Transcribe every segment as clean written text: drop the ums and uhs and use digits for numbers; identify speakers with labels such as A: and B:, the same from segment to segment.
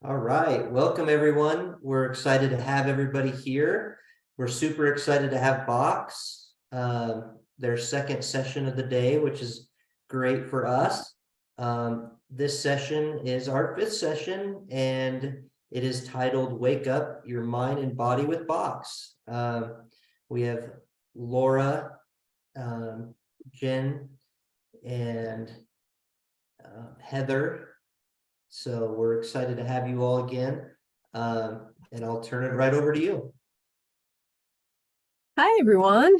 A: All right, welcome everyone. We're excited to have everybody here. We're super excited to have BOKS, their second session of the day, which is great for us. This session is our fifth session, and it is titled "Wake Up Your Mind and Body with BOKS." We have Laura, Jen, and Heather. So we're excited to have you all again. And I'll turn it right over to you.
B: Hi, everyone.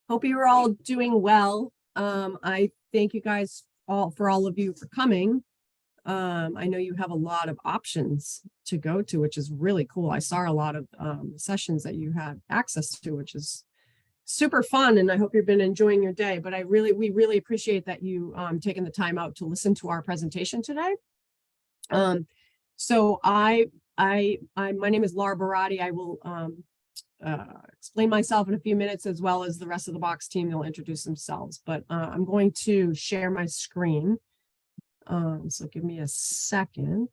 B: Hope you are all doing well. I thank you guys for all of you for coming. I know you have a lot of options to go to, which is really cool. I saw a lot of sessions that you have access to, which is super fun. And I hope you've been enjoying your day, but we really appreciate that you taking the time out to listen to our presentation today. So my name is Laura Barati. I will explain myself in a few minutes, as well as the rest of the BOKS team. They'll introduce themselves, but I'm going to share my screen. So give me a second.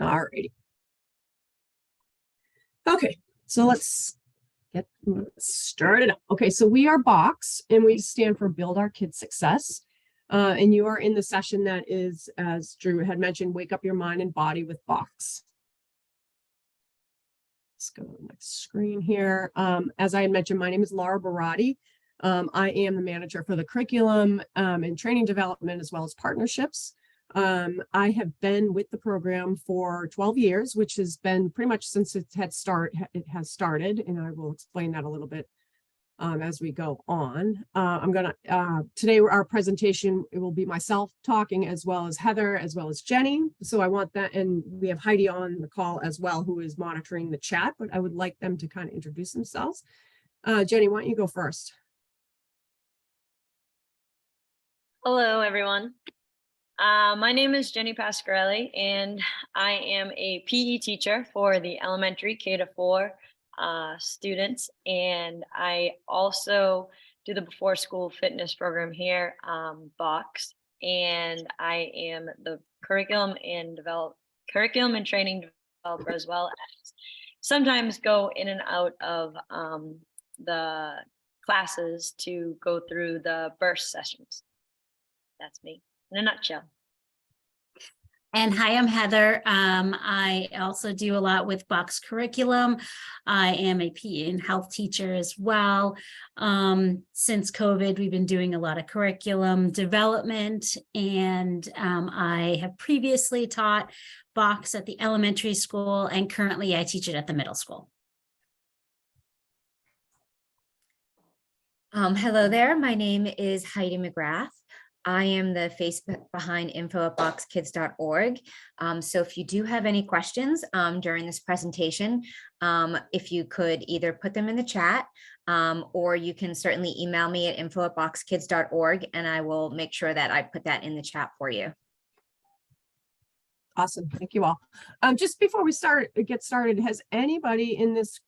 B: All righty. Okay, so let's get started. Okay, so we are BOKS, and we stand for Build Our Kids Success. And you are in the session that is, as Drew had mentioned, Wake Up Your Mind and Body with BOKS. Let's go to the next screen here. As I had mentioned, my name is Laura Barati. I am the manager for the curriculum and training development, as well as partnerships. I have been with the program for 12 years, which has been pretty much since it has started, and I will explain that a little bit as we go on. Today our presentation, it will be myself talking, as well as Heather, as well as Jenny. So I want that, and we have Heidi on the call as well, who is monitoring the chat, but I would like them to kind of introduce themselves. Jenny, why don't you go first?
C: Hello, everyone. My name is Jenny Pasquarelli, and I am a PE teacher for the elementary K-4 students, and I also do the before school fitness program here, BOKS, and I am the curriculum and training developer, as well as sometimes go in and out of the classes to go through the burst sessions. That's me in a nutshell.
D: And hi, I'm Heather. I also do a lot with BOKS curriculum. I am a PE and health teacher as well. Since COVID, we've been doing a lot of curriculum development, and I have previously taught BOKS at the elementary school, and currently I teach it at the middle school.
E: Hello there. My name is Heidi McGrath. I am the face behind info at bokskids.org. So if you do have any questions during this presentation, if you could either put them in the chat, or you can certainly email me at info@bokskids.org, and I will make sure that I put that in the chat for you.
B: Awesome. Thank you all. Just before we get started, has anybody in this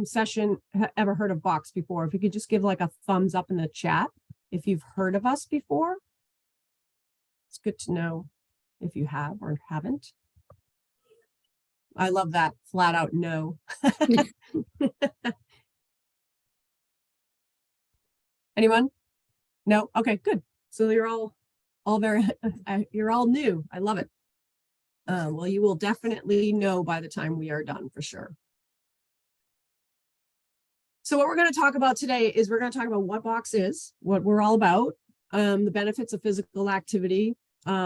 B: session ever heard of BOKS before? If you could just give like a thumbs up in the chat if you've heard of us before. It's good to know if you have or haven't. I love that flat out no. Anyone? No? Okay, good. So you're all very, you're all new. I love it. Well, you will definitely know by the time we are done, for sure. So what we're going to talk about today is we're going to talk about what BOKS is, what we're all about, the benefits of physical activity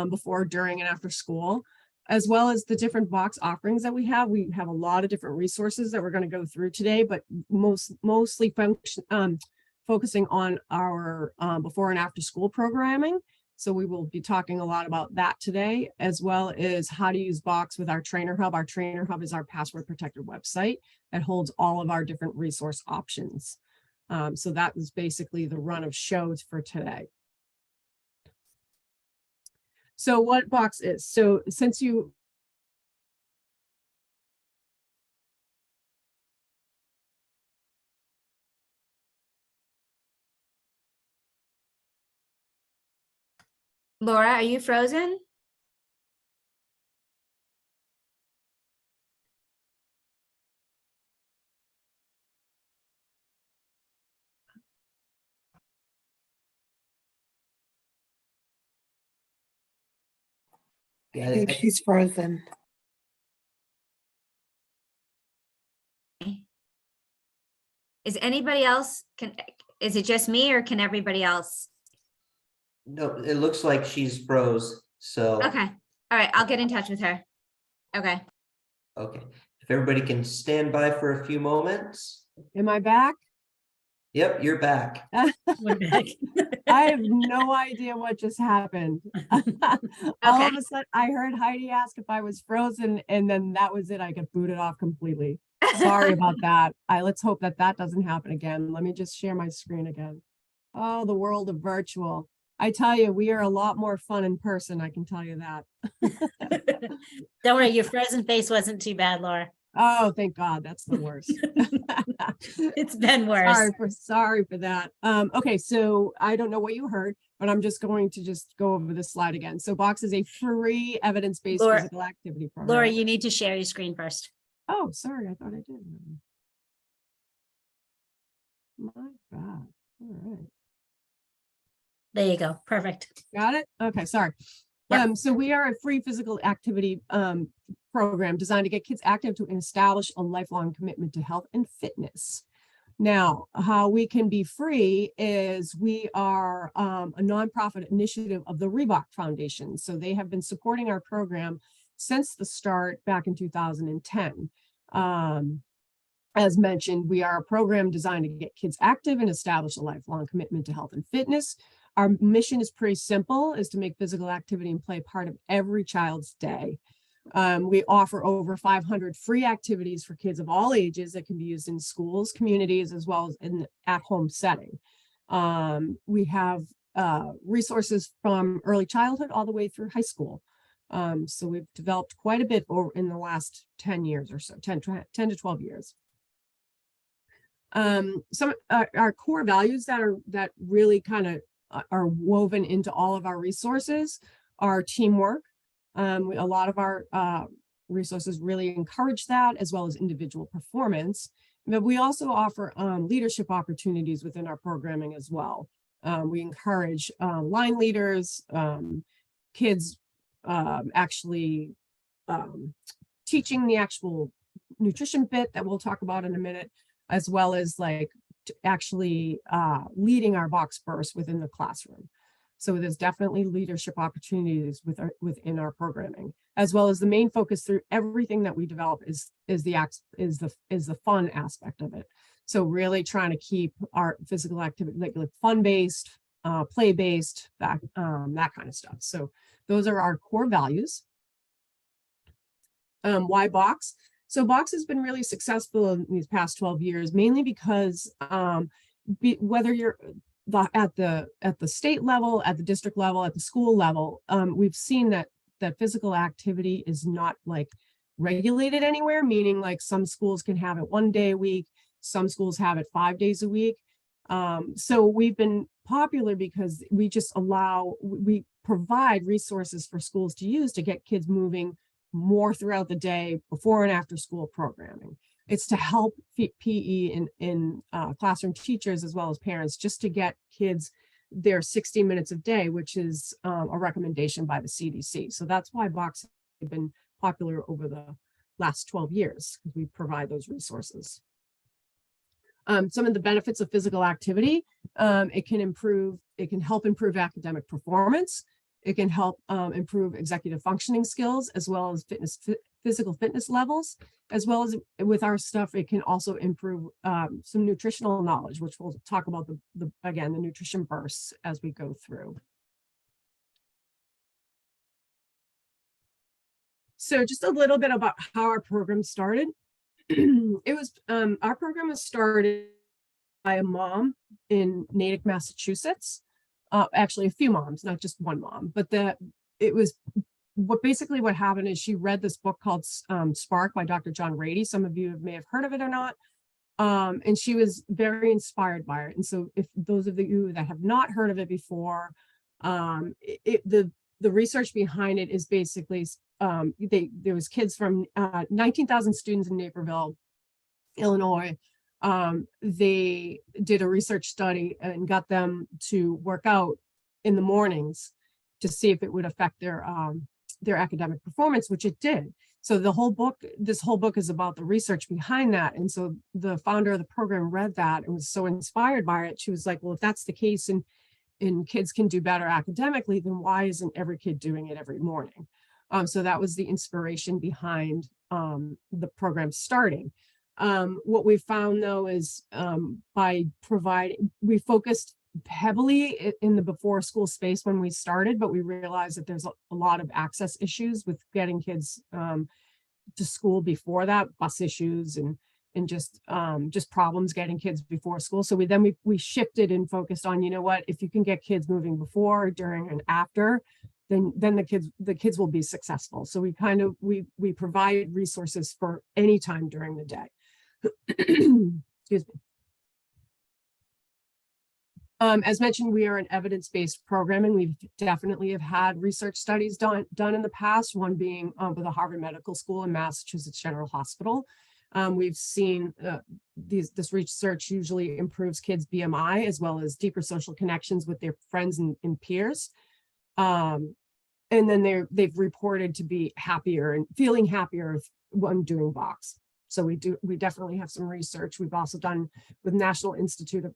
B: before, during, and after school, as well as the different BOKS offerings that we have. We have a lot of different resources that we're going to go through today, but mostly focusing on our before and after school programming. So we will be talking a lot about that today, as well as how to use BOKS with our Trainer Hub. Our Trainer Hub is our password protected website that holds all of our different resource options. So that is basically the run of shows for today. So what BOKS is, so since you
E: Laura, are you frozen?
A: Yeah,
F: I think she's frozen.
E: Is anybody else, is it just me or can everybody else?
A: no, it looks like she's froze, so.
E: Okay, all right, I'll get in touch with her. Okay.
A: Okay, if everybody can stand by for a few moments.
B: Am I back?
A: Yep, you're back.
D: We're back.
B: I have no idea what just happened. All of a sudden, I heard Heidi ask if I was frozen, and then that was it. I got booted off completely. Sorry about that. Let's hope that that doesn't happen again. Let me just share my screen again. Oh, the world of virtual. I tell you, we are a lot more fun in person. I can tell you that.
D: Don't worry, your frozen face wasn't too bad, Laura.
B: Oh, thank God. That's the worst.
D: It's been worse.
B: Sorry for that. Okay, so I don't know what you heard, but I'm just going to just go over this slide again. So BOKS is a free evidence-based
D: Laura-
B: physical activity program.
D: Laura, you need to share your screen first.
B: Oh, sorry, I thought I did. My God. All right.
D: There you go. Perfect.
B: Got it? Okay, sorry.
D: Yep.
B: So we are a free physical activity program designed to get kids active to establish a lifelong commitment to health and fitness. Now, how we can be free is we are a nonprofit initiative of the Reebok Foundation. So they have been supporting our program since the start back in 2010. As mentioned, we are a program designed to get kids active and establish a lifelong commitment to health and fitness. Our mission is pretty simple, is to make physical activity and play part of every child's day. We offer over 500 free activities for kids of all ages that can be used in schools, communities, as well as in at-home setting. We have resources from early childhood all the way through high school. So we've developed quite a bit over in the last 10 years or so, 10 to 12 years. Some our core values that really kind of are woven into all of our resources are teamwork. A lot of our resources really encourage that, as well as individual performance. But we also offer leadership opportunities within our programming as well. We encourage line leaders, kids actually teaching the actual nutrition bit that we'll talk about in a minute, as well as like actually leading our BOKS burst within the classroom. So there's definitely leadership opportunities within our programming, as well as the main focus through everything that we develop is the fun aspect of it. So really trying to keep our physical activity like fun-based, play-based, that kind of stuff. So those are our core values. Why BOKS? So BOKS has been really successful in these past 12 years, mainly because whether you're at the state level, at the district level, at the school level, we've seen that physical activity is not like regulated anywhere, meaning like some schools can have it 1 day a week, some schools have it 5 days a week. So we've been popular because we provide resources for schools to use to get kids moving more throughout the day, before and after school programming. It's to help PE in classroom teachers as well as parents, just to get kids their 60 minutes a day, which is a recommendation by the CDC. So that's why BOKS has been popular over the last 12 years, because we provide those resources. Some of the benefits of physical activity, it can help improve academic performance. It can help improve executive functioning skills, as well as physical fitness levels, as well as with our stuff, it can also improve some nutritional knowledge, which we'll talk about the nutrition bursts as we go through. So just a little bit about how our program started. Our program was started by a mom in Natick, Massachusetts. Actually a few moms, not just one mom, but what happened is she read this book called Spark by Dr. John Rady. Some of you may have heard of it or not. And she was very inspired by it. And so if those of you that have not heard of it before, The research behind it is basically, there was kids from 19,000 students in Naperville, Illinois. They did a research study and got them to work out in the mornings to see if it would affect their academic performance, which it did. So this whole book is about the research behind that. And so the founder of the program read that and was so inspired by it. She was like, well, if that's the case and kids can do better academically, then why isn't every kid doing it every morning? So that was the inspiration behind the program starting. What we found though is we focused heavily in the before school space when we started, but we realized that there's a lot of access issues with getting kids to school before that, bus issues and just problems getting kids before school. So we shifted and focused on, you know what, if you can get kids moving before, during, and after, then the kids will be successful. So we provide resources for any time during the day. Excuse me. As mentioned, we are an evidence-based program, and we definitely have had research studies done in the past, one being with the Harvard Medical School and Massachusetts General Hospital. We've seen this research usually improves kids' BMI as well as deeper social connections with their friends and peers. And then they've reported to be happier and feeling happier when doing BOKS. So we definitely have some research. We've also done with National Institute of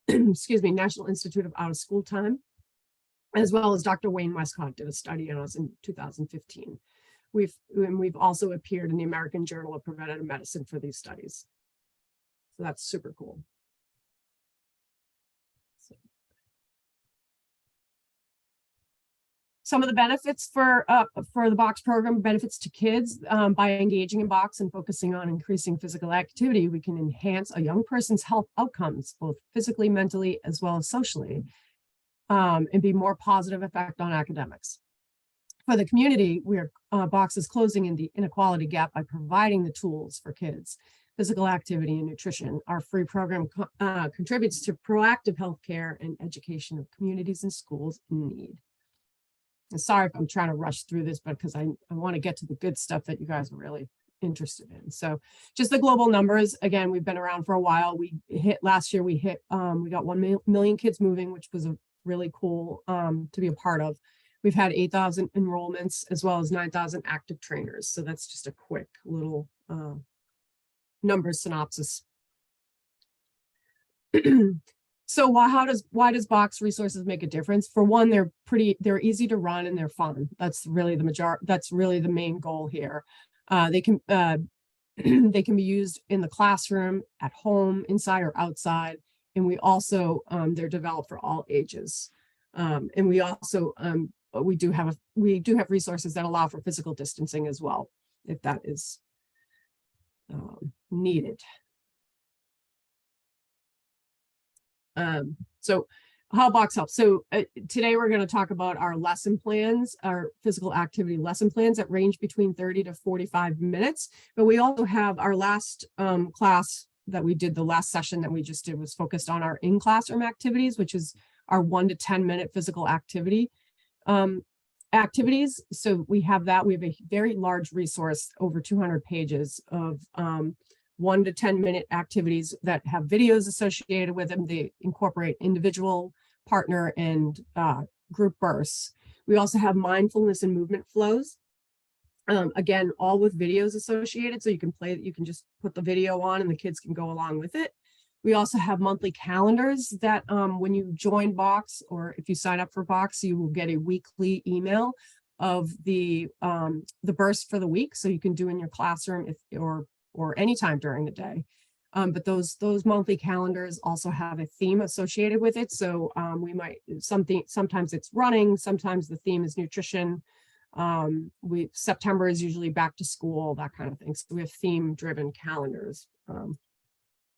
B: National Institute of Out of School Time, as well as Dr. Wayne Westcott did a study on us in 2015. We've also appeared in the American Journal of Preventive Medicine for these studies. So that's super cool. Some of the benefits for the BOKS program, benefits to kids, by engaging in BOKS and focusing on increasing physical activity, we can enhance a young person's health outcomes, both physically, mentally, as well as socially, and be more positive effect on academics. For the community, BOKS is closing in the inequality gap by providing the tools for kids, physical activity and nutrition. Our free program contributes to proactive healthcare and education of communities and schools in need. And sorry if I'm trying to rush through this, but because I want to get to the good stuff that you guys are really interested in. So just the global numbers, again, we've been around for a while. Last year we got 1 million kids moving, which was a really cool to be a part of. We've had 8,000 enrollments as well as 9,000 active trainers. So that's just a quick little numbers synopsis. So why does BOKS resources make a difference? For one, they're easy to run and they're fun. That's really the main goal here. They can they can be used in the classroom, at home, inside or outside. And we also they're developed for all ages. And we also we do have resources that allow for physical distancing as well, if that is needed. So how BOKS helps. So today we're going to talk about our lesson plans, our physical activity lesson plans that range between 30 to 45 minutes. But we also have our last class that we did, the last session that we just did was focused on our in-classroom activities, which is our 1 to 10 minute physical activity activities. So we have that. We have a very large resource, over 200 pages of 1 to 10 minute activities that have videos associated with them. They incorporate individual, partner, and group bursts. We also have mindfulness and movement flows. Again, all with videos associated. So you can just put the video on and the kids can go along with it. We also have monthly calendars that when you join BOKS, or if you sign up for BOKS, you will get a weekly email of the burst for the week. So you can do in your classroom or anytime during the day. But those monthly calendars also have a theme associated with it. So we might, sometimes it's running, sometimes the theme is nutrition. September is usually back to school, that kind of thing. So we have theme driven calendars.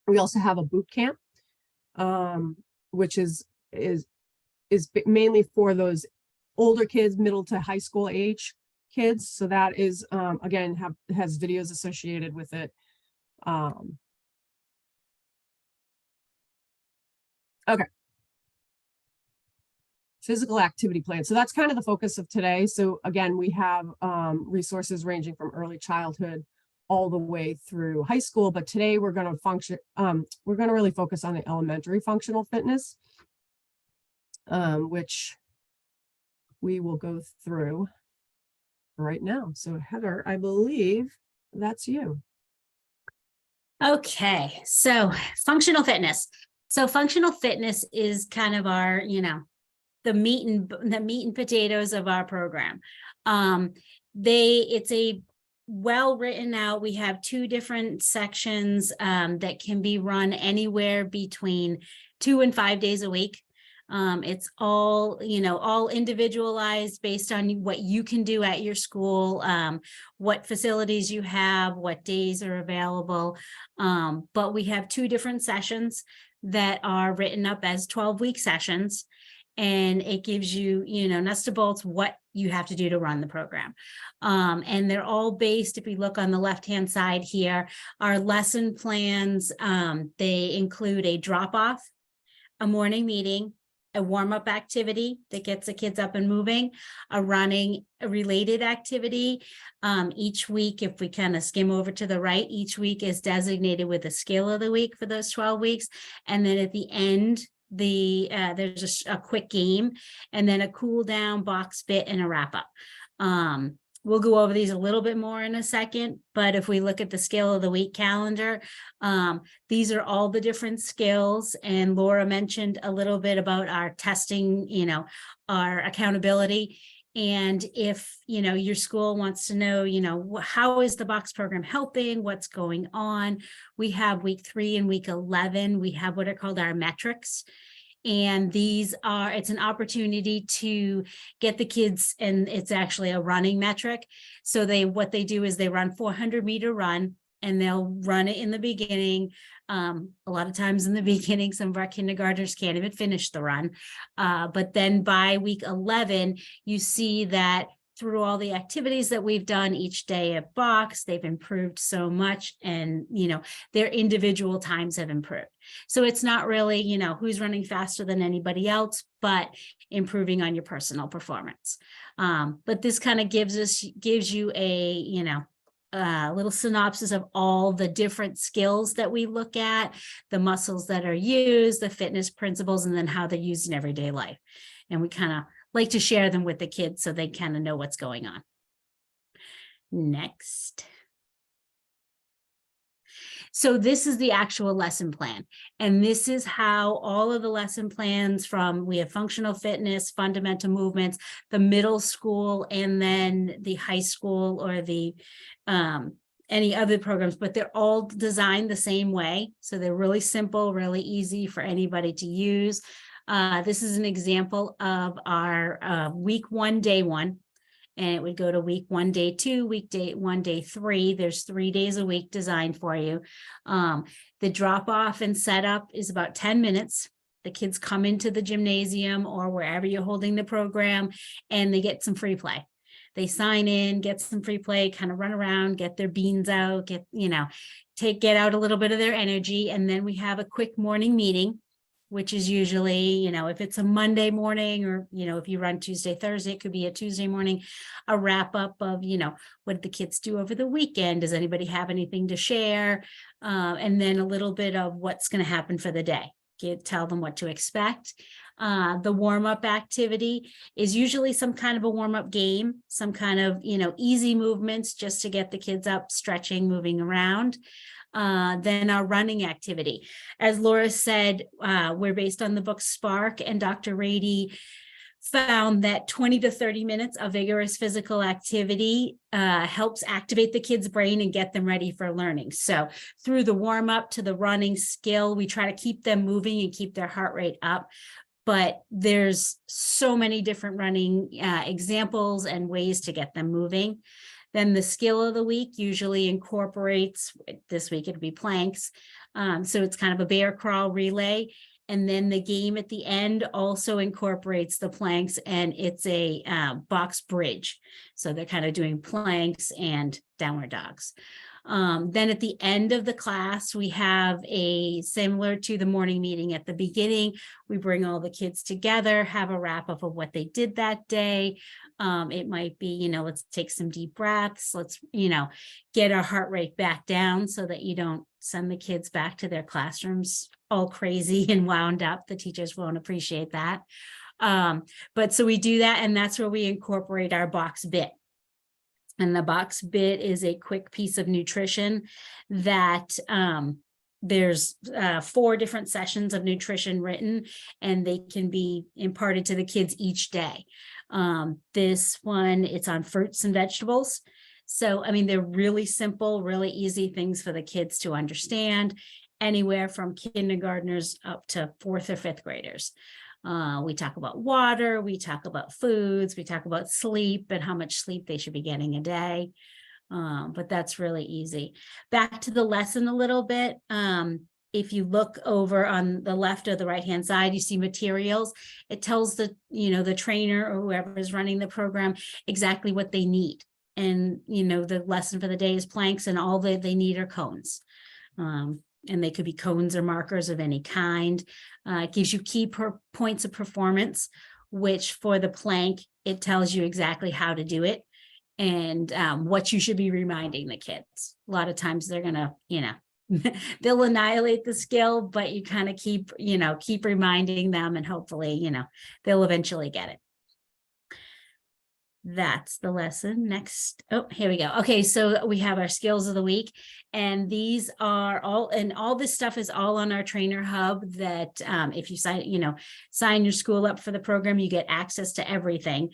B: We also have a boot camp, which is mainly for those older kids, middle to high school age kids. So that is, again, has videos associated with it. Okay. physical activity plan. So that's kind of the focus of today. So again, we have resources ranging from early childhood all the way through high school. But today we're going to really focus on the elementary functional fitness, which we will go through right now. So Heather, I believe that's you.
D: Okay, so functional fitness. So functional fitness is kind of our, the meat and potatoes of our program. It's a well written out. We have 2 different sections that can be run anywhere between 2 and 5 days a week. It's all, all individualized based on what you can do at your school, what facilities you have, what days are available. But we have 2 different sessions that are written up as 12-week sessions. And it gives you, nuts to bolts, what you have to do to run the program. And they're all based, if we look on the left-hand side here, our lesson plans, they include a drop-off, a morning meeting, a warm-up activity that gets the kids up and moving, a running related activity. Each week, if we kind of skim over to the right, each week is designated with a skill of the week for those 12 weeks. And then at the end, there's a quick game, and then a cool down, box fit, and a wrap up. We'll go over these a little bit more in a second, but if we look at the skill of the week calendar, these are all the different skills. And Laura mentioned a little bit about our testing, our accountability. And if, your school wants to know, how is the BOKS program helping, what's going on? We have week 3 and week 11, we have what are called our metrics. And it's an opportunity to get the kids, and it's actually a running metric. So what they do is they run 400-meter run, and they'll run it in the beginning. A lot of times in the beginning, some of our kindergartners can't even finish the run. But then by week 11, you see that through all the activities that we've done each day at BOKS, they've improved so much, and, their individual times have improved. So it's not really, who's running faster than anybody else, but improving on your personal performance. But this kind of gives you a, little synopsis of all the different skills that we look at, the muscles that are used, the fitness principles, and then how they're used in everyday life. And we kind of like to share them with the kids so they kind of know what's going on. Next. So this is the actual lesson plan. And this is how all of the lesson plans we have functional fitness, fundamental movements, the middle school, and then the high school or the any other programs, but they're all designed the same way. So they're really simple, really easy for anybody to use. This is an example of our week 1, day 1, and it would go to week 1, day 2, week 1, day 3. There's 3 days a week designed for you. The drop off and setup is about 10 minutes. The kids come into the gymnasium or wherever you're holding the program, and they get some free play. They sign in, get some free play, kind of run around, get their beans out, get out a little bit of their energy. And then we have a quick morning meeting, which is usually, if it's a Monday morning, or, if you run Tuesday, Thursday, it could be a Tuesday morning, a wrap up of, what did the kids do over the weekend? Does anybody have anything to share? And then a little bit of what's going to happen for the day. Tell them what to expect. The warm-up activity is usually some kind of a warm-up game, some kind of, easy movements just to get the kids up, stretching, moving around. Then our running activity. As Laura said, we're based on the book Spark, and Dr. Rady found that 20 to 30 minutes of vigorous physical activity helps activate the kid's brain and get them ready for learning. So through the warm up to the running skill, we try to keep them moving and keep their heart rate up. But there's so many different running examples and ways to get them moving. Then the skill of the week usually incorporates, this week it'd be planks. So it's kind of a bear crawl relay. And then the game at the end also incorporates the planks, and it's a box bridge. So they're kind of doing planks and downward dogs. Then at the end of the class, we have a similar to the morning meeting at the beginning. We bring all the kids together, have a wrap up of what they did that day. It might be, let's take some deep breaths. Let's, get our heart rate back down so that you don't send the kids back to their classrooms all crazy and wound up. The teachers won't appreciate that. But so we do that, and that's where we incorporate our box bit. And the box bit is a quick piece of nutrition that there's 4 different sessions of nutrition written, and they can be imparted to the kids each day. This one, it's on fruits and vegetables. So, I mean, they're really simple, really easy things for the kids to understand, anywhere from kindergartners up to 4th or 5th graders. We talk about water, we talk about foods, we talk about sleep and how much sleep they should be getting a day. But that's really easy. Back to the lesson a little bit. If you look over on the left or the right-hand side, you see materials. It tells the, the trainer or whoever is running the program exactly what they need. And, the lesson for the day is planks, and all that they need are cones. And they could be cones or markers of any kind. It gives you key points of performance, which for the plank, it tells you exactly how to do it and what you should be reminding the kids. A lot of times they're gonna, they'll annihilate the skill, but you kind of keep reminding them, and hopefully, they'll eventually get it. That's the lesson. Next. Oh, here we go. Okay, so we have our skills of the week, and these are all this stuff is all on our trainer hub that if you sign your school up for the program, you get access to everything.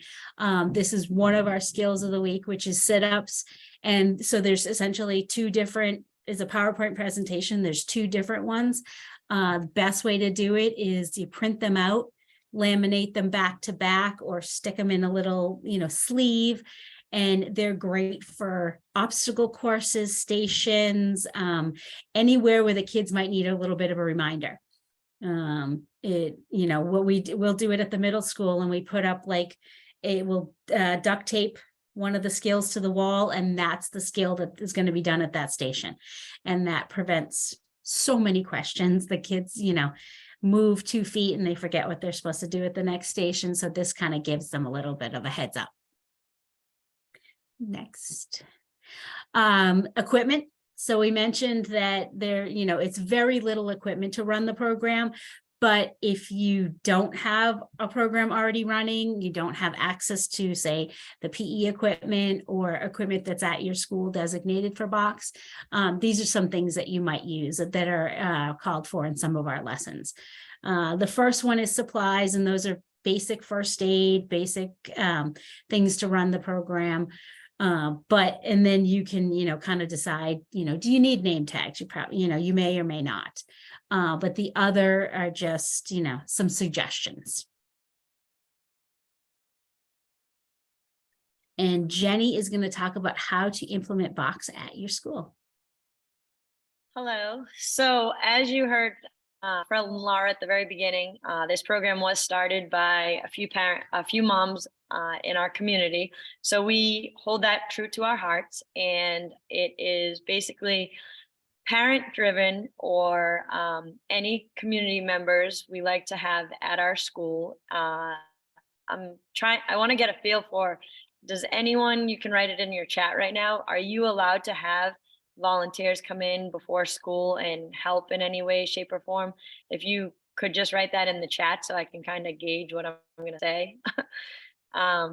D: This is one of our skills of the week, which is sit-ups. And so there's essentially 2 different, is a PowerPoint presentation. There's 2 different ones. The best way to do it is you print them out, laminate them back to back, or stick them in a little, sleeve. And they're great for obstacle courses, stations, anywhere where the kids might need a little bit of a reminder. We'll do it at the middle school, and we put up we'll duct tape one of the skills to the wall, and that's the skill that is going to be done at that station. And that prevents so many questions. The kids, move 2 feet and they forget what they're supposed to do at the next station. So this kind of gives them a little bit of a heads up. Next, equipment. So we mentioned that it's very little equipment to run the program. But if you don't have a program already running, you don't have access to, say, the PE equipment or equipment that's at your school designated for BOKS, these are some things that you might use that are called for in some of our lessons. The first one is supplies, and those are basic first aid, basic things to run the program. And then you can, kind of decide, do you need name tags? You probably, you may or may not. But the other are just, some suggestions. And Jenny is going to talk about how to implement BOKS at your school.
C: Hello. So as you heard from Laura at the very beginning, this program was started by a few moms in our community. So we hold that true to our hearts, and it is basically parent driven, or any community members we like to have at our school. I want to get a feel for, does anyone, you can write it in your chat right now, are you allowed to have volunteers come in before school and help in any way, shape, or form? If you could just write that in the chat so I can kind of gauge what I'm going to say.
D: A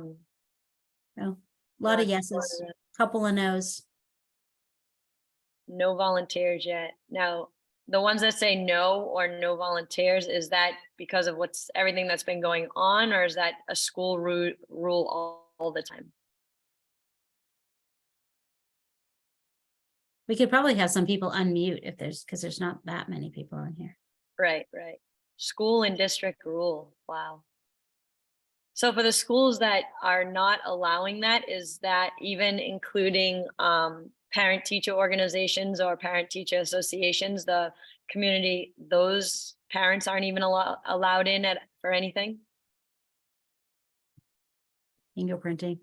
D: lot of yeses, couple of no's.
C: No volunteers yet. Now, the ones that say no or no volunteers, is that because of everything that's been going on, or is that a school rule all the time?
D: We could probably have some people unmute because there's not that many people in here.
C: Right. School and district rule. Wow. So for the schools that are not allowing that, is that even including parent-teacher organizations or parent-teacher associations, the community, those parents aren't even allowed in for anything?
D: Fingerprinting.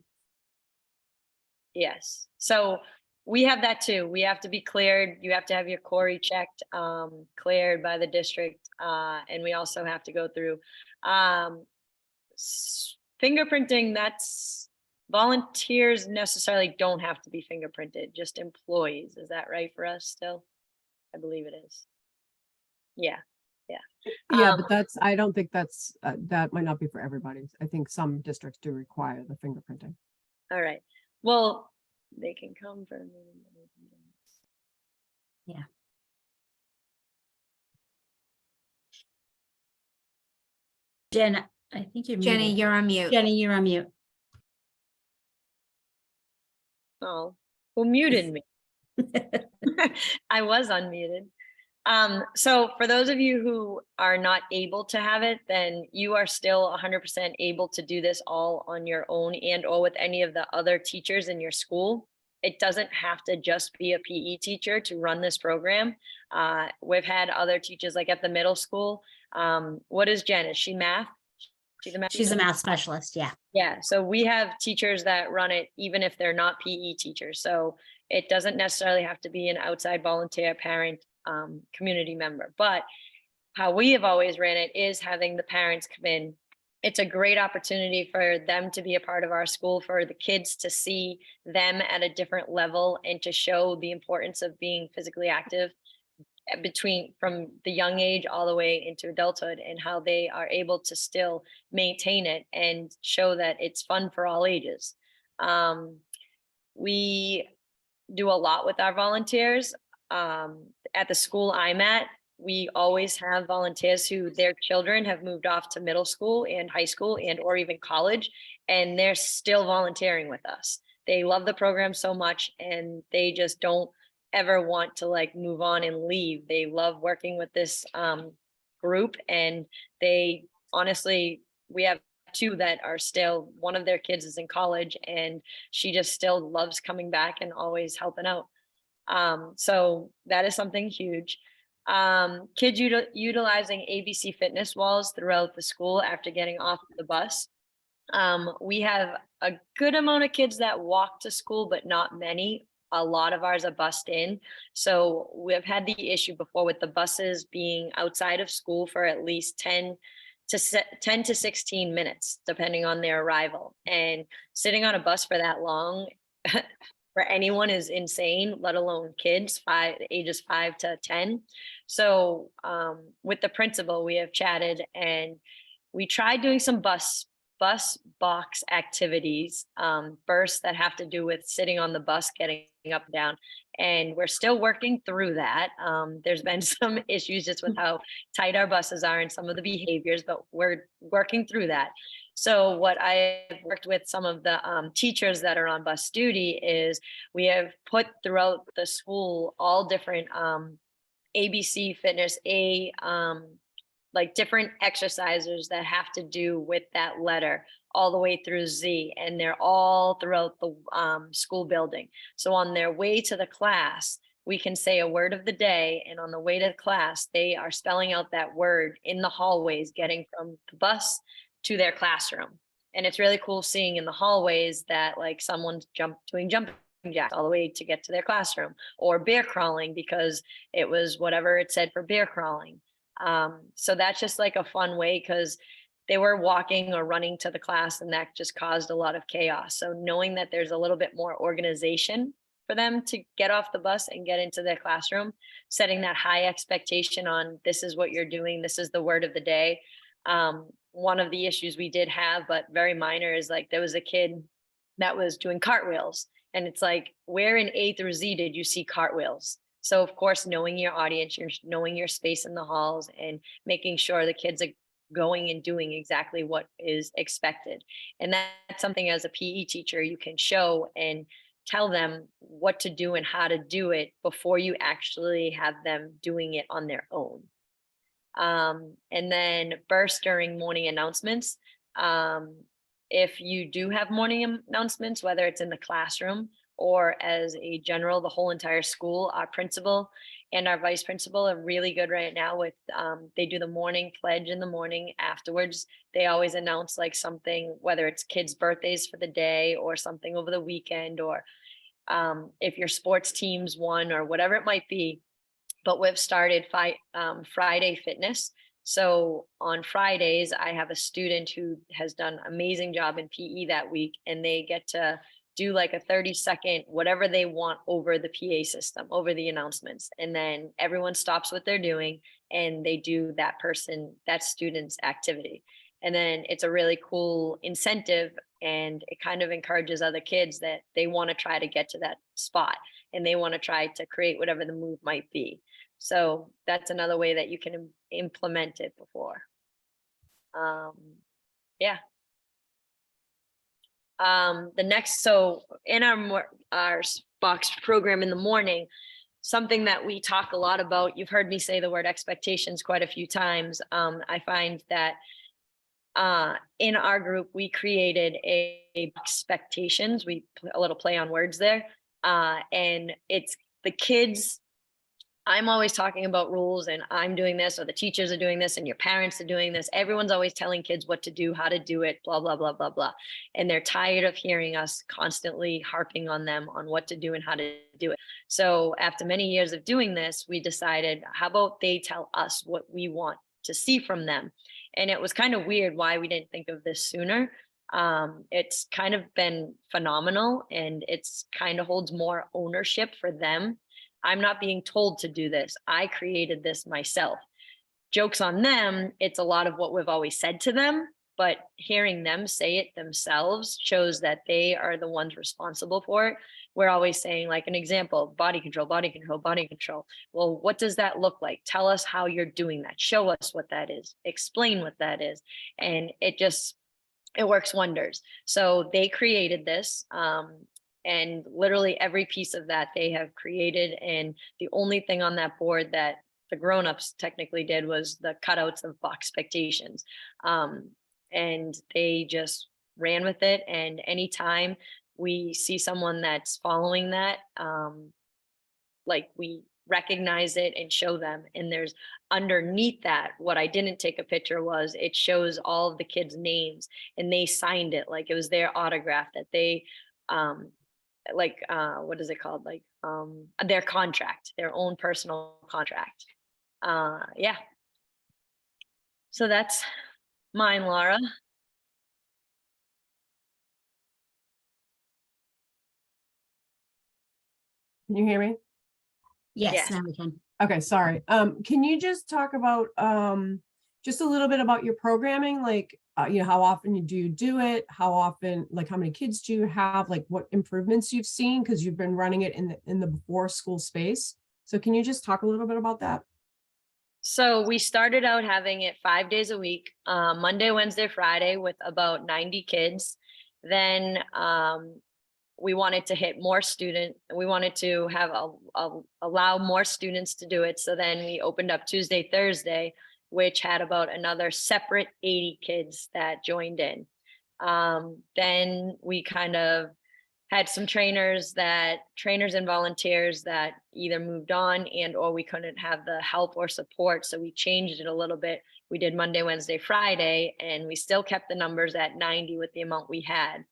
C: Yes. So We have that too. We have to be cleared. You have to have your Corey checked, cleared by the district. And we also have to go through, fingerprinting. That's volunteers necessarily don't have to be fingerprinted, just employees. Is that right for us still? I believe it is. Yeah.
B: Yeah,
C: Um,
B: but that's, I don't think that's, that might not be for everybody. I think some districts do require the fingerprinting.
C: All right. Well, they can come for a meeting.
D: Yeah. Jen, I think you're
E: Jenny,
D: muted.
E: you're on mute.
D: Jenny, you're on mute.
C: Oh, who muted me? I was unmuted. So for those of you who are not able to have it, then you are still 100% able to do this all on your own and or with any of the other teachers in your school. It doesn't have to just be a PE teacher to run this program. We've had other teachers like at the middle school. What is Jen? Is she math? She's a math
D: She's a
C: teacher?
D: math specialist. Yeah.
C: Yeah, so we have teachers that run it even if they're not PE teachers. So it doesn't necessarily have to be an outside volunteer parent, community member. But how we have always ran it is having the parents come in. It's a great opportunity for them to be a part of our school, for the kids to see them at a different level and to show the importance of being physically active between from the young age all the way into adulthood, and how they are able to still maintain it and show that it's fun for all ages. We do a lot with our volunteers. At the school I'm at, we always have volunteers who their children have moved off to middle school and high school and or even college, and they're still volunteering with us. They love the program so much and they just don't ever want to like move on and leave. They love working with this group, and they honestly, we have two that are still, one of their kids is in college and she just still loves coming back and always helping out. So that is something huge. Kids utilizing ABC fitness walls throughout the school after getting off the bus. We have a good amount of kids that walk to school, but not many. A lot of ours are bussed in. So we've had the issue before with the buses being outside of school for at least 10 to 16 minutes, depending on their arrival. And sitting on a bus for that long for anyone is insane, let alone kids, ages 5 to 10. So with the principal, we have chatted and we tried doing some bus box activities, bursts that have to do with sitting on the bus, getting up and down. And we're still working through that. There's been some issues just with how tight our buses are and some of the behaviors, but we're working through that. So what I've worked with some of the teachers that are on bus duty is we have put throughout the school all different ABC fitness, like different exercises that have to do with that letter all the way through Z, and they're all throughout the school building. So on their way to the class, we can say a word of the day, and on the way to class, they are spelling out that word in the hallways, getting from the bus to their classroom. And it's really cool seeing in the hallways that like someone's doing jumping jacks all the way to get to their classroom, or bear crawling because it was whatever it said for bear crawling. So that's just like a fun way, because they were walking or running to the class and that just caused a lot of chaos. So knowing that there's a little bit more organization for them to get off the bus and get into their classroom, setting that high expectation on this is what you're doing, this is the word of the day. One of the issues we did have, but very minor, is like there was a kid that was doing cartwheels, and it's like, where in A through Z did you see cartwheels? So of course, knowing your audience, you're knowing your space in the halls and making sure the kids are going and doing exactly what is expected. And that's something as a PE teacher, you can show and tell them what to do and how to do it before you actually have them doing it on their own. And then burst during morning announcements. If you do have morning announcements, whether it's in the classroom or as a general, the whole entire school, our principal and our vice principal are really good right now with, they do the morning pledge in the morning. Afterwards, they always announce like something, whether it's kids' birthdays for the day or something over the weekend, or if your sports teams won or whatever it might be. But we've started Friday fitness. So on Fridays, I have a student who has done an amazing job in PE that week, and they get to do like a 30-second, whatever they want over the PA system, over the announcements. And then everyone stops what they're doing and they do that student's activity. And then it's a really cool incentive, and it kind of encourages other kids that they want to try to get to that spot and they want to try to create whatever the move might be. So that's another way that you can implement it before. Yeah. So in our box program in the morning, something that we talk a lot about, you've heard me say the word expectations quite a few times. I find that in our group, we created a expectations. A little play on words there. And it's the kids. I'm always talking about rules and I'm doing this, or the teachers are doing this and your parents are doing this. Everyone's always telling kids what to do, how to do it, blah, blah, blah, blah, blah. And they're tired of hearing us constantly harping on them on what to do and how to do it. So after many years of doing this, we decided, how about they tell us what we want to see from them? And it was kind of weird why we didn't think of this sooner. It's kind of been phenomenal, and it's kind of holds more ownership for them. I'm not being told to do this. I created this myself. Joke's on them. It's a lot of what we've always said to them, but hearing them say it themselves shows that they are the ones responsible for it. We're always saying, like an example, body control, body control, body control. Well, what does that look like? Tell us how you're doing that. Show us what that is. Explain what that is. And it works wonders. So they created this. And literally every piece of that they have created. And the only thing on that board that the grownups technically did was the cutouts of box expectations. And they just ran with it. And anytime we see someone that's following that, like we recognize it and show them. And there's underneath that, what I didn't take a picture was it shows all of the kids' names, and they signed it like it was their autograph that they, what is it called? Like their contract, their own personal contract. Yeah. So that's mine, Laura.
B: Can you hear me?
D: Yes,
C: Yes.
D: now we can.
B: Okay, sorry. Can you just talk about just a little bit about your programming? Like, how often do you do it? How often, like, how many kids do you have? Like, what improvements you've seen? Because you've been running it in the before school space. So can you just talk a little bit about that?
C: So we started out having it 5 days a week, Monday, Wednesday, Friday, with about 90 kids. Then we wanted to hit more students. We wanted to have allow more students to do it. So then we opened up Tuesday, Thursday, which had about another separate 80 kids that joined in. Then we kind of had some trainers and volunteers that either moved on and or we couldn't have the help or support. So we changed it a little bit. We did Monday, Wednesday, Friday, and we still kept the numbers at 90 with the amount we had.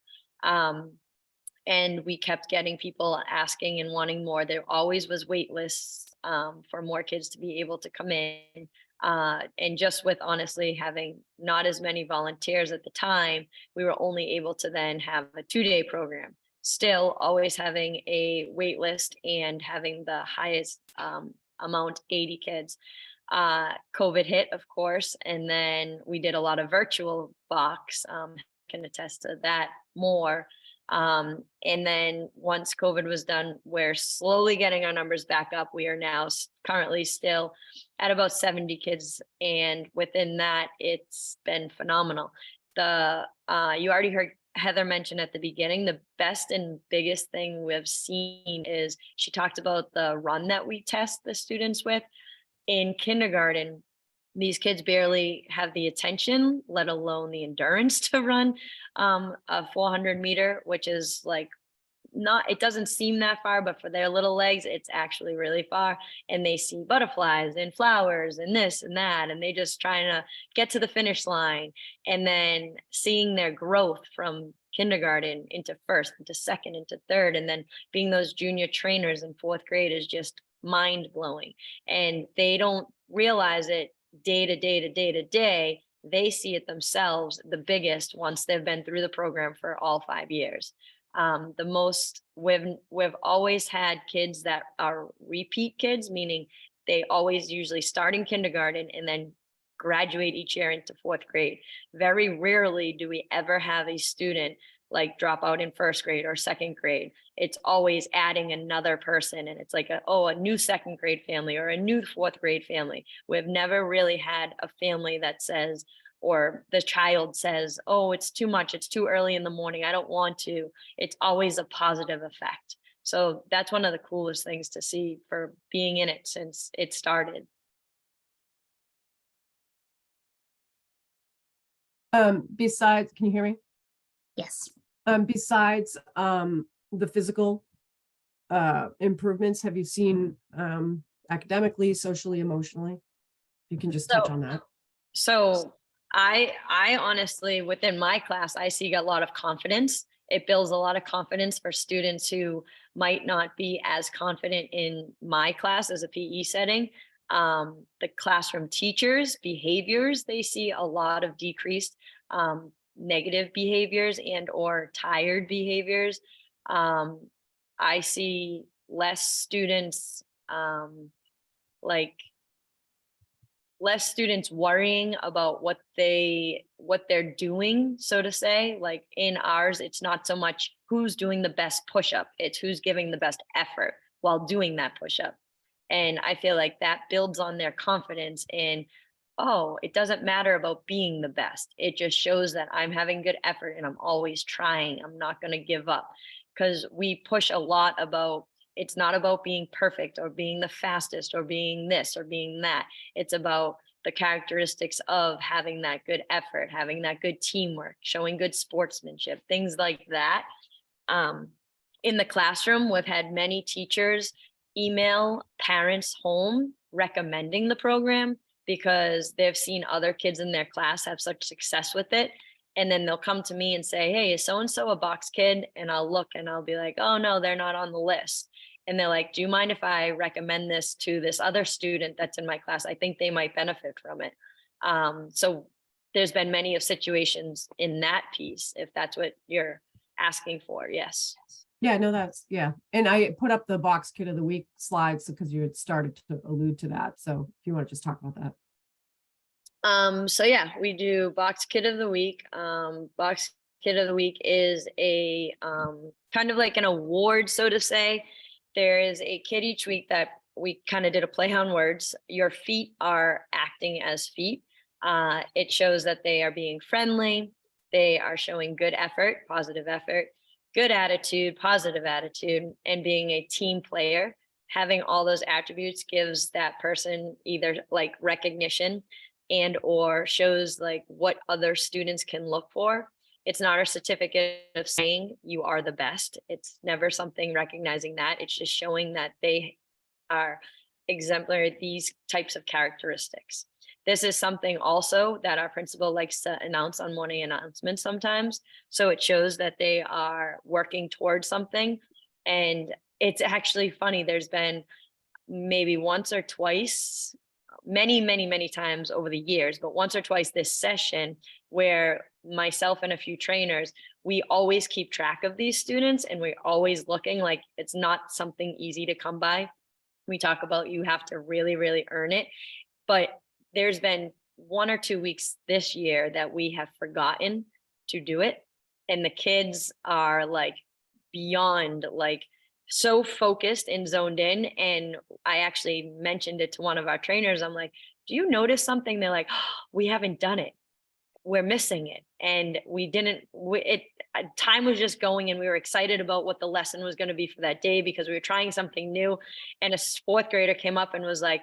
C: And we kept getting people asking and wanting more. There always was wait lists for more kids to be able to come in. And just with honestly having not as many volunteers at the time, we were only able to then have a 2-day program. Still always having a wait list and having the highest amount, 80 kids. COVID hit, of course, and then we did a lot of virtual box. Can attest to that more. And then once COVID was done, we're slowly getting our numbers back up. We are now currently still at about 70 kids. And within that, it's been phenomenal. You already heard Heather mention at the beginning, the best and biggest thing we've seen is she talked about the run that we test the students with. In kindergarten, these kids barely have the attention, let alone the endurance to run a 400 meter, which is like it doesn't seem that far, but for their little legs, it's actually really far. And they see butterflies and flowers and this and that, and they just trying to get to the finish line. And then seeing their growth from kindergarten into first, into second, into third, and then being those junior trainers in fourth grade is just mind blowing. And they don't realize it day to day to day to day. They see it themselves the biggest once they've been through the program for all 5 years. The most we've always had kids that are repeat kids, meaning they always usually start in kindergarten and then graduate each year into fourth grade. Very rarely do we ever have a student like drop out in first grade or second grade. It's always adding another person, and it's like a new second grade family or a new fourth grade family. We've never really had a family that says, or the child says, oh, it's too much, it's too early in the morning, I don't want to. It's always a positive effect. So that's one of the coolest things to see for being in it since it started.
B: Besides, can you hear me?
D: Yes.
B: Besides the physical improvements, have you seen academically, socially, emotionally? You can just touch on that.
C: So I honestly, within my class, I see a lot of confidence. It builds a lot of confidence for students who might not be as confident in my class as a PE setting. The classroom teachers' behaviors, they see a lot of decreased negative behaviors and or tired behaviors. I see less students less students worrying about what they're doing, so to say. Like in ours, it's not so much who's doing the best push-up, it's who's giving the best effort while doing that push-up. And I feel like that builds on their confidence in, oh, it doesn't matter about being the best. It just shows that I'm having good effort and I'm always trying. I'm not going to give up, because we push a lot about, it's not about being perfect or being the fastest or being this or being that. It's about the characteristics of having that good effort, having that good teamwork, showing good sportsmanship, things like that. In the classroom, we've had many teachers email parents home recommending the program because they've seen other kids in their class have such success with it. And then they'll come to me and say, hey, is so-and-so a box kid? And I'll look and I'll be like, oh no, they're not on the list. And they're like, do you mind if I recommend this to this other student that's in my class? I think they might benefit from it. So there's been many of situations in that piece, if that's what you're asking for. Yes.
B: Yeah, no, that's, yeah. And I put up the box kid of the week slides because you had started to allude to that. So if you want to just talk about that.
C: So yeah, we do box kid of the week. Box kid of the week is a kind of like an award, so to say. There is a kid each week that we kind of did a play on words. Your feet are acting as feet. It shows that they are being friendly. They are showing good effort, positive effort, good attitude, positive attitude, and being a team player. Having all those attributes gives that person either like recognition and or shows like what other students can look for. It's not a certificate of saying you are the best. It's never something recognizing that. It's just showing that they are exemplary, these types of characteristics. This is something also that our principal likes to announce on morning announcements sometimes. So it shows that they are working towards something. And it's actually funny. There's been maybe once or twice, many times over the years, but once or twice this session where myself and a few trainers, we always keep track of these students and we're always looking. Like it's not something easy to come by. We talk about you have to really earn it, but there's been 1 or 2 weeks this year that we have forgotten to do it, and the kids are like beyond like so focused and zoned in. And I actually mentioned it to one of our trainers. I'm like, do you notice something? They're like, oh, we haven't done it. We're missing it. And we didn't, time was just going and we were excited about what the lesson was going to be for that day because we were trying something new. And a fourth grader came up and was like,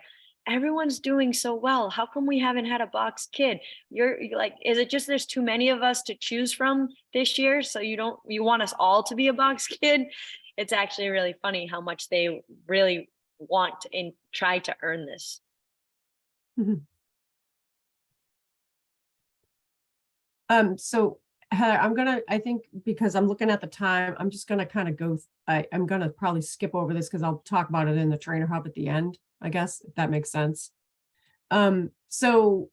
C: everyone's doing so well. How come we haven't had a box kid? You're like, is it just there's too many of us to choose from this year? So you want us all to be a box kid? It's actually really funny how much they really want and try to earn this.
B: So Heather, I think because I'm looking at the time, I'm just gonna kind of go, I'm gonna probably skip over this because I'll talk about it in the trainer hub at the end, I guess, if that makes sense. So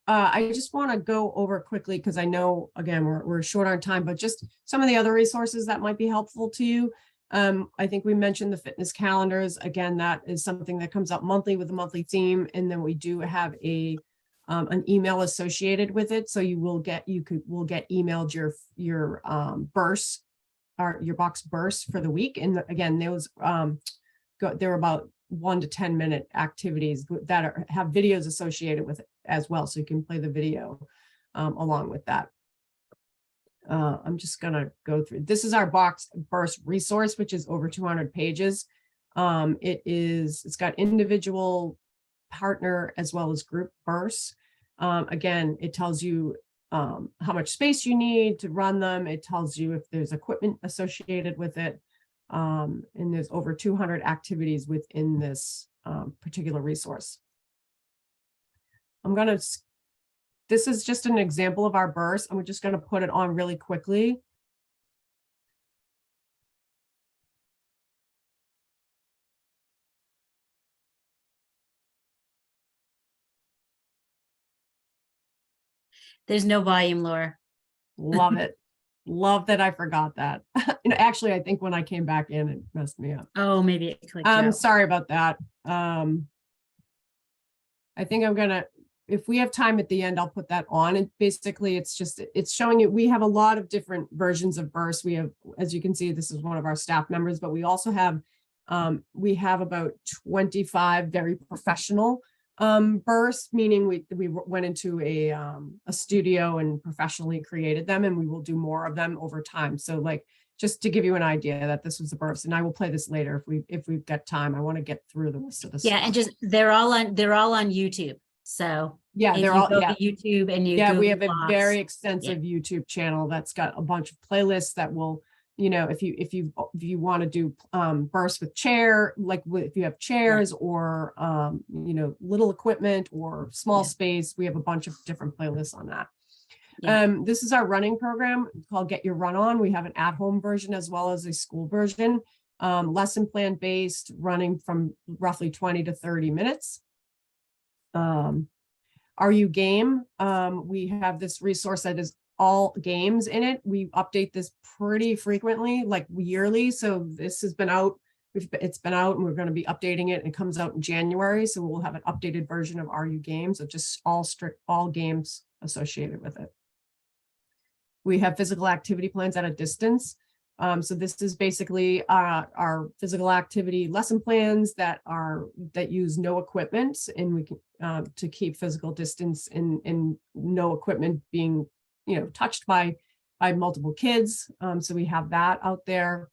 B: I just want to go over quickly because I know, again, we're short on time, but just some of the other resources that might be helpful to you. I think we mentioned the fitness calendars. Again, that is something that comes out monthly with a monthly theme. And then we do have an email associated with it. So you will get emailed your bursts or your box bursts for the week. And again, those they're about 1 to 10 minute activities that have videos associated with it as well. So you can play the video along with that. I'm just gonna go through. This is our box burst resource, which is over 200 pages. It's got individual, partner, as well as group bursts. Again, it tells you how much space you need to run them. It tells you if there's equipment associated with it. And there's over 200 activities within this particular resource. This is just an example of our burst, and we're just going to put it on really quickly.
D: There's no volume, Laura.
B: Love it. Love that I forgot that. And actually, I think when I came back in, it messed me up.
D: Oh, maybe it clicked
B: I'm
D: out.
B: sorry about that. I think if we have time at the end, I'll put that on. And basically, it's showing you, we have a lot of different versions of bursts. We have, as you can see, this is one of our staff members, but we also have, we have about 25 very professional bursts, meaning we went into a studio and professionally created them, and we will do more of them over time. So like, just to give you an idea that this was a burst, and I will play this later if we've got time. I want to get through the rest of this.
D: Yeah, and just they're all on YouTube. So
B: yeah,
D: if
B: they're
D: you
B: all
D: go
B: yeah.
D: to YouTube and you
B: we
D: Google
B: have a
D: BOKS,
B: very extensive YouTube channel that's got a bunch of playlists that will, you know, if you want to do bursts with chair, like if you have chairs or you know, little equipment or small space, we have a bunch of different playlists on that. This is our running program called Get Your Run On. We have an at-home version as well as a school version, lesson plan based, running from roughly 20 to 30 minutes. Are You Game? We have this resource that is all games in it. We update this pretty frequently, like yearly. So this has been out. It's been out, and we're going to be updating it. And it comes out in January, so we'll have an updated version of Are You Game? So just all games associated with it. We have physical activity plans at a distance. So this is basically our physical activity lesson plans that use no equipment, and we can to keep physical distance and no equipment being, you know, touched by multiple kids. So we have that out there.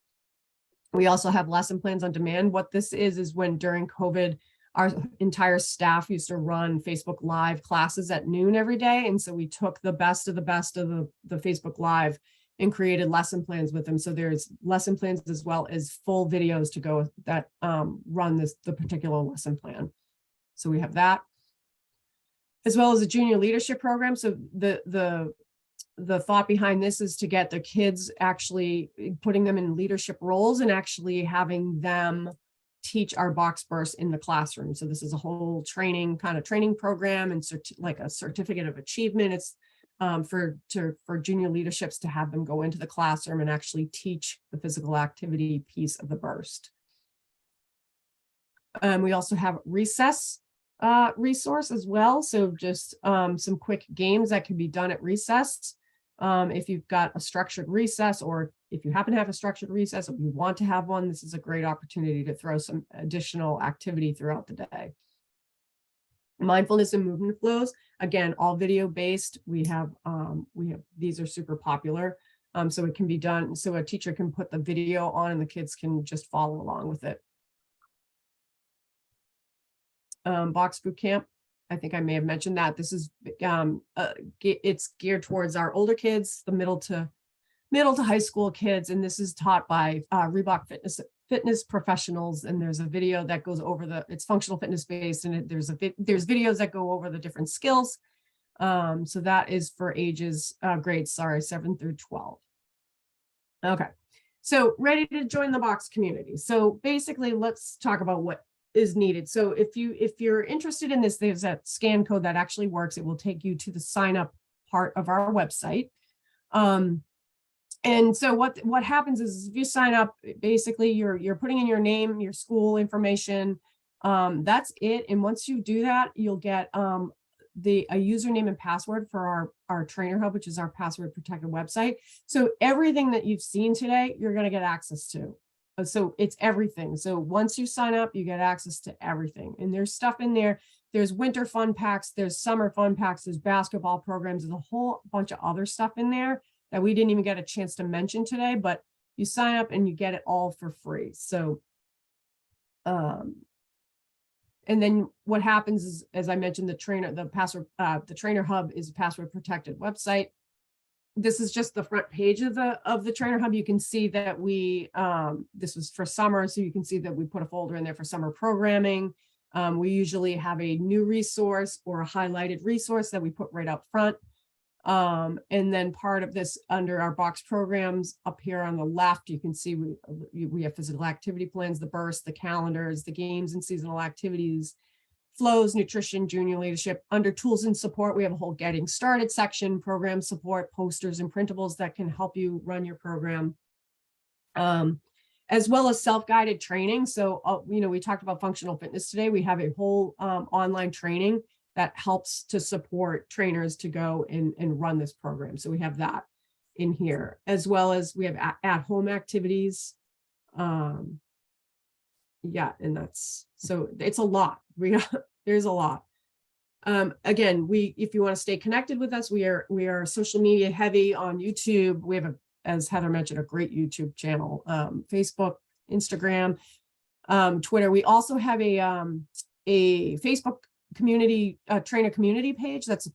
B: We also have lesson plans on demand. What this is when during COVID, our entire staff used to run Facebook Live classes at noon every day. And so we took the best of the Facebook Live and created lesson plans with them. So there's lesson plans as well as full videos to go that run the particular lesson plan. So we have that, as well as a junior leadership program. So the thought behind this is to get the kids actually putting them in leadership roles and actually having them teach our box bursts in the classroom. So this is a whole training program and like a certificate of achievement. It's for junior leaderships to have them go into the classroom and actually teach the physical activity piece of the burst. We also have recess resource as well. So just some quick games that can be done at recess. If you've got a structured recess, or if you happen to have a structured recess, or you want to have one, this is a great opportunity to throw some additional activity throughout the day. Mindfulness and movement flows, again, all video based. We have these are super popular. So it can be done, so a teacher can put the video on and the kids can just follow along with it. Box boot camp, I think I may have mentioned that. This is it's geared towards our older kids, the middle to high school kids, and this is taught by Reebok fitness professionals. And there's a video that goes over it's functional fitness based, and there's videos that go over the different skills So that is for ages, grades, 7 through 12. Okay, so ready to join the BOKS community. So basically, let's talk about what is needed. So if you're interested in this, there's that scan code that actually works. It will take you to the sign up part of our website. And so what happens is if you sign up, basically you're putting in your name, your school information. That's it. And once you do that, you'll get a username and password for our Trainer Hub, which is our password protected website. So everything that you've seen today, you're going to get access to. So it's everything. So once you sign up, you get access to everything. And there's stuff in there. There's winter fun packs, there's summer fun packs, there's basketball programs, there's a whole bunch of other stuff in there that we didn't even get a chance to mention today, but you sign up and you get it all for free. So, and then what happens is, as I mentioned, the Trainer Hub is a password protected website. This is just the front page of the Trainer Hub. You can see that this was for summer, so you can see that we put a folder in there for summer programming. We usually have a new resource or a highlighted resource that we put right up front. And then part of this under our BOKS programs up here on the left, you can see we have physical activity plans, the bursts, the calendars, the games and seasonal activities, flows, nutrition, junior leadership. Under tools and support, we have a whole getting started section, program support, posters and printables that can help you run your program. As well as self-guided training. So, we talked about functional fitness today. We have a whole online training that helps to support trainers to go and run this program. So we have that in here, as well as we have at-home activities. Yeah, and so it's a lot. There's a lot. Again, if you want to stay connected with us, we are social media heavy on YouTube. We have as Heather mentioned, a great YouTube channel, Facebook, Instagram, Twitter. We also have a Facebook community, trainer community page. That's a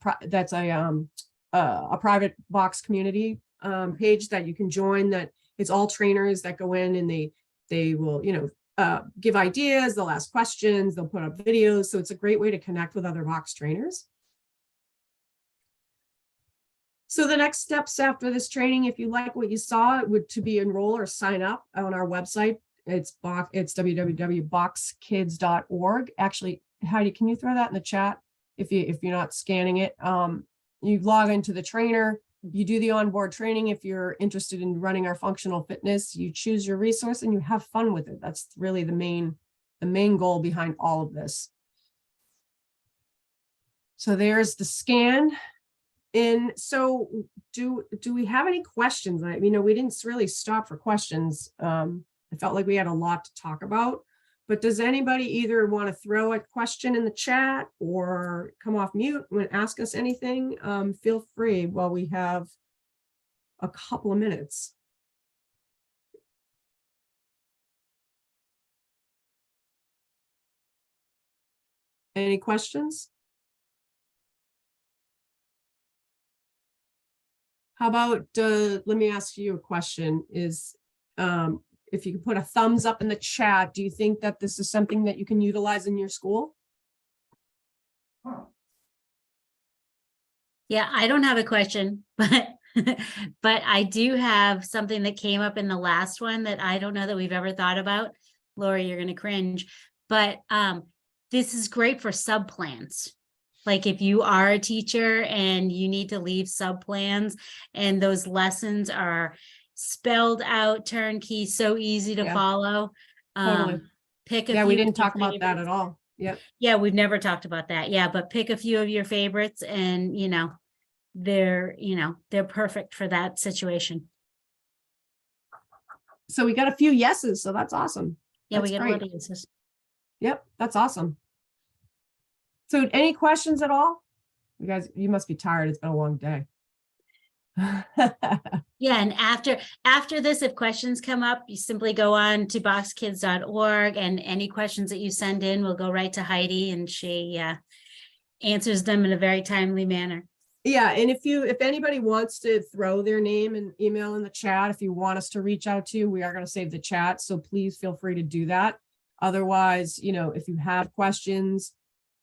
B: private BOKS community page that you can join. That it's all trainers that go in and they will, give ideas. They'll ask questions. They'll put up videos. So it's a great way to connect with other BOKS trainers. So the next steps after this training, if you like what you saw, would to be enroll or sign up on our website. It's www.bokskids.org. Actually, Heidi, can you throw that in the chat if you're not scanning it? You log into the trainer, you do the onboard training. If you're interested in running our functional fitness, you choose your resource and you have fun with it. That's really the main goal behind all of this. So there's the scan. And so do we have any questions? We didn't really stop for questions. I felt like we had a lot to talk about, but does anybody either want to throw a question in the chat or come off mute and ask us anything? Feel free while we have a couple of minutes. Any questions? How about, let me ask you a question, is if you could put a thumbs up in the chat, do you think that this is something that you can utilize in your school?
D: Yeah, I don't have a question, but I do have something that came up in the last one that I don't know that we've ever thought about. Lori, you're going to cringe, but this is great for sub plans. Like if you are a teacher and you need to leave sub plans and those lessons are spelled out, turnkey, so easy to follow.
B: Totally.
D: Pick a
B: Yeah,
D: few
B: we didn't
D: of your
B: talk about that
D: favorites.
B: at all. Yep.
D: Yeah, we've never talked about that. Yeah, but pick a few of your favorites and they're perfect for that situation.
B: So we got a few yeses, so that's awesome.
D: Yeah,
B: That's
D: we get
B: great.
D: a lot of yeses.
B: Yep, that's awesome. So any questions at all? You guys, you must be tired. It's been a long day.
D: Yeah, and after this, if questions come up, you simply go on to bokskids.org and any questions that you send in will go right to Heidi and she answers them in a very timely manner.
B: Yeah, and if anybody wants to throw their name and email in the chat, if you want us to reach out to you, we are going to save the chat. So please feel free to do that. Otherwise, if you have questions,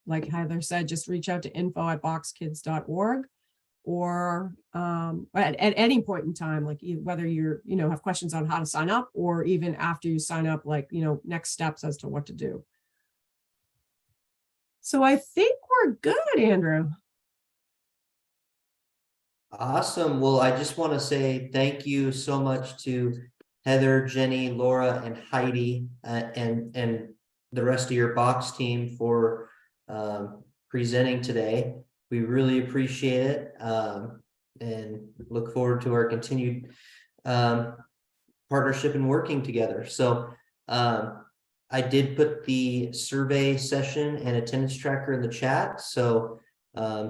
B: like Heather said, just reach out to info@boxkids.org, or at any point in time, like whether you're, have questions on how to sign up, or even after you sign up, like, next steps as to what to do. So I think we're good, Andrew.
A: Awesome. Well, I just want to say thank you so much to Heather, Jenny, Laura, and Heidi, and the rest of your box team for presenting today. We really appreciate it, and look forward to our continued partnership and working together. So I did put the survey session and attendance tracker in the chat, so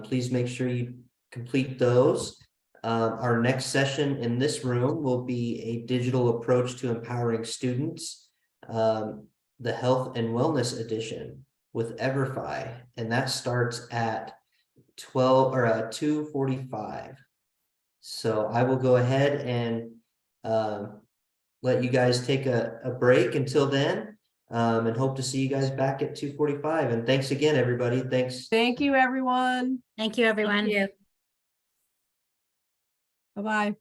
A: please make sure you complete those. Our next session in this room will be a digital approach to empowering students, the health and wellness edition with EverFi, and that starts at 2:45. So I will go ahead and let you guys take a break until then, and hope to see you guys back at 2:45. And thanks again, everybody. Thanks.
B: Thank you, everyone.
D: Thank you, everyone.
E: Thank you.
B: Bye-bye.